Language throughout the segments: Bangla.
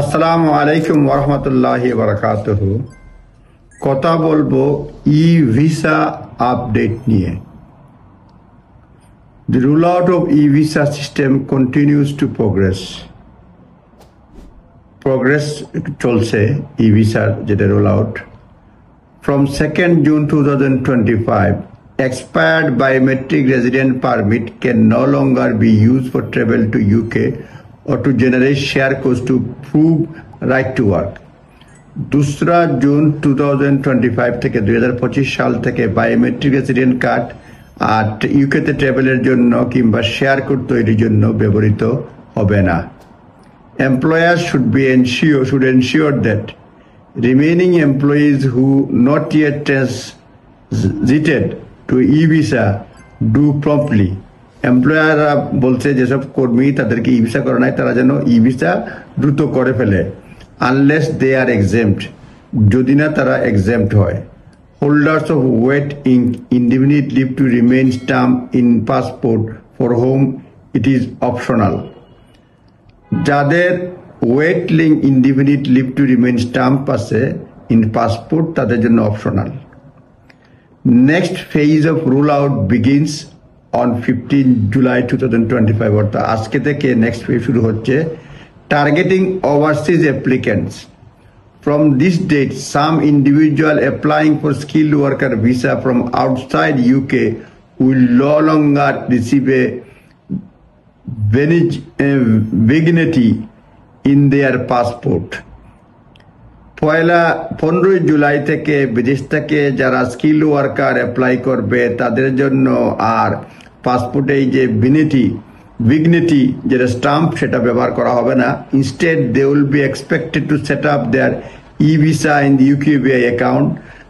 আসসালামু আলাইকুম ওরহমতুল্লাহি বারাকাতুহু। কথা বলবো ই ভিসা আপডেট নিয়ে। The rollout of e-visa system continues to progress চলছে e-visa যেটা rollout from 2nd June 2025 expired biometric resident permit can no longer be used for travel to UK or to generate share codes to prove right to work. 2রা জুন 2025 থেকে 2025 সাল থেকে বায়োমেট্রিক রেসিডেন্ট কার্ড আর ইউকেতে ট্রাভেলের জন্য কিংবা শেয়ার কোড তৈরির জন্য ব্যবহৃত হবে না। Employers should ensure that remaining employees who not yet transited to e-visa do promptly. এমপ্লয়াররা বলছে যেসব কর্মী তাদেরকে ই ভিসা করে নাই তারা যেন ই ভিসা দ্রুত করে ফেলে, আনলেস দে আর এক্সেম্পট, যদি না তারা এক্সেম্পট হয়। Holders of wet indefinite leave to remain stamp in passport for whom it is optional. যাদের wet ink indefinite leave to remain stamp আছে ইন পাসপোর্ট তাদের জন্য optional. Next phase of roll out begins on 15 July 2025 অর্থাৎ আজকে থেকে নেক্সট ফেজ শুরু হচ্ছে। Targeting overseas applicants from this date some individual applying for skilled worker visa from outside UK will no longer receive a vignette in their passport. 15 জুলাই থেকে বিদেশ থেকে যারা স্কিল ওয়ার্কার অ্যাপ্লাই করবে তাদের জন্য আর পাসপোর্টে এই যে ভিগনেটি যেটা স্টাম্প সেটা ব্যবহার করা হবে না। Instead they will be expected to set up their e visa in the UKVI account.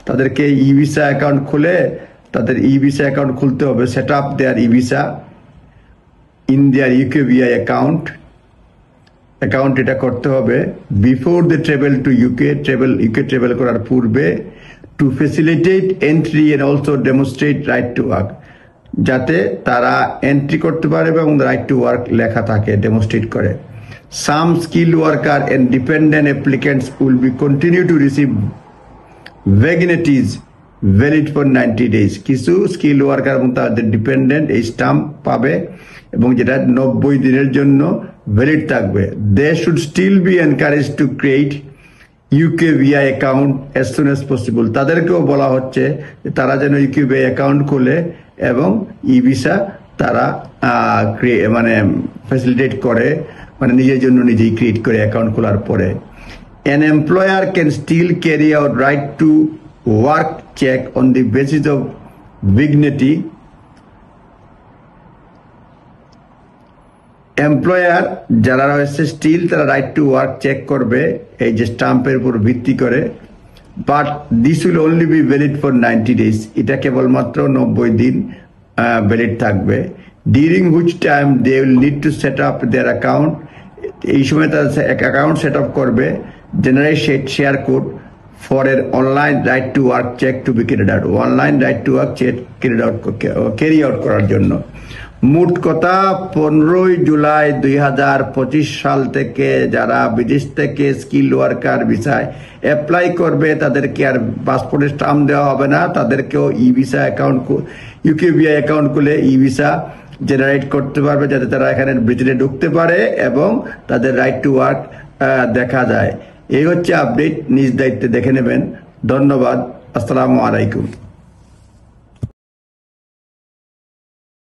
তাদেরকে ই ভিসা অ্যাকাউন্ট খুলে তাদের ই ভিসা অ্যাকাউন্ট খুলতে হবে, set up their e visa in their UKVI account এটা করতে হবে before the travel to UK travel করার পূর্বে, to facilitate entry and also demonstrate right to work, যাতে তারা এন্ট্রি করতে পারে এবং রাইট টু ওয়ার্ক লেখা থাকে ডেমনস্ট্রেট করে। Some skill worker and dependent applicants will be continue to receive vignettes valid for 90 days। কিছু স্কিল ওয়ার্কার এবং তাদের ডিপেন্ডেন্ট এই স্টাম্প পাবে এবং যেটা 90 দিনের জন্য ভ্যালিড থাকবে। They should still be encourage to create UKVI account as soon as possible. তাদেরকেও বলা হচ্ছে যে তারা যেন ইউকেভিআই অ্যাকাউন্ট খোলে এবং ই ভিসা তারা ফ্যাসিলিটেট করে, নিজের জন্য নিজেই ক্রিয়েট করে অ্যাকাউন্ট খোলার পরে। An employer can still carry out right to work check on the basis of vignity. Employer যারা রয়েছে স্টিল তারা রাইট টু ওয়ার্ক চেক করবে এই যে স্টাম্পের উপর ভিত্তি করে, but this will only be valid for 90 days। এটা কেবলমাত্র 90 দিন ভ্যালিড থাকবে। During which time they will need to set up their account. এই সময় তারা অ্যাকাউন্ট সেট আপ করবে, জেনারেট শেয়ার কোড ফর এর online right to work check to be carried out. Online right to work check carry out করার জন্য। মোট কথা 15 জুলাই 2025 সাল থেকে যারা বিদেশ থেকে স্কিল ওয়ার্কার ভিসায় অ্যাপ্লাই করবে তাদেরকে আর পাসপোর্টে স্টাম্প দেওয়া হবে না, তাদেরকেও ই ভিসা অ্যাকাউন্ট ইউকেবিআই অ্যাকাউন্ট খুলে ই ভিসা জেনারেট করতে পারবে যাতে তারা এখানে ব্রিটেনে ঢুকতে পারে এবং তাদের রাইট টু ওয়ার্ক দেখা যায়। এই হচ্ছে আপডেট, নিজ দায়িত্বে দেখে নেবেন। ধন্যবাদ। আসসালামু আলাইকুম।